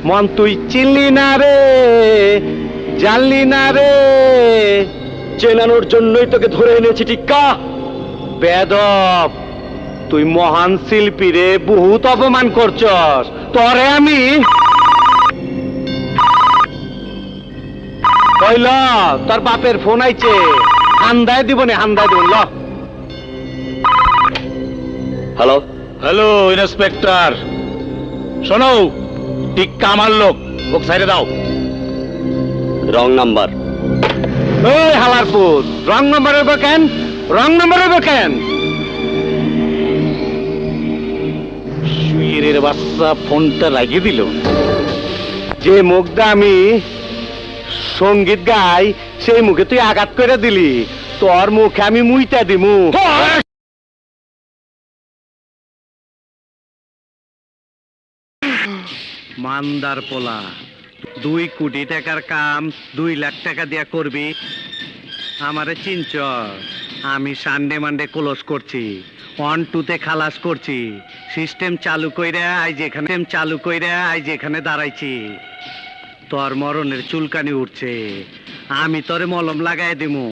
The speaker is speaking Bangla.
মন তুই চিনলি না রে, জানলি না রে। চেনানোর জন্যই তোকে ধরে এনেছি টিক্কা। বেদব, তুই মহান শিল্পী রে, বহুত অপমান করছস। তরে আমি কইল তোর বাপের ফোন আইছে, হান্দায় দিব নে, হান্দায় দিব। ল হ্যালো। হ্যালো ইন্সপেক্টর, শোনো, টিক্কা আমার লোক, ওকে সাইডে দাও। Wrong number. ওই হালারপুর, রং নাম্বার হবে কেন? রং নাম্বার হবে কেন? শুয়ের বাচ্চা ফোনটা লাগিয়ে দিল। যে মুখটা আমি সঙ্গীত গাই, সেই মুখে তুই আঘাত করে দিলি। তোর মুখে আমি মুইটা দিমু। মান্দার পোলা, 2 কোটি টাকার কাম 2 লাখ টাকা দিয়া করবি। আমারে চিনচ, আমি সানডে মানডে ক্লোজ করছি, 1 2 খালাস করছি। সিস্টেম চালু কইরা আজ এখানে দাঁড়াইছি। তোর মরণের চুলকানি উঠছে, আমি তোরে মলম লাগাই দিমু।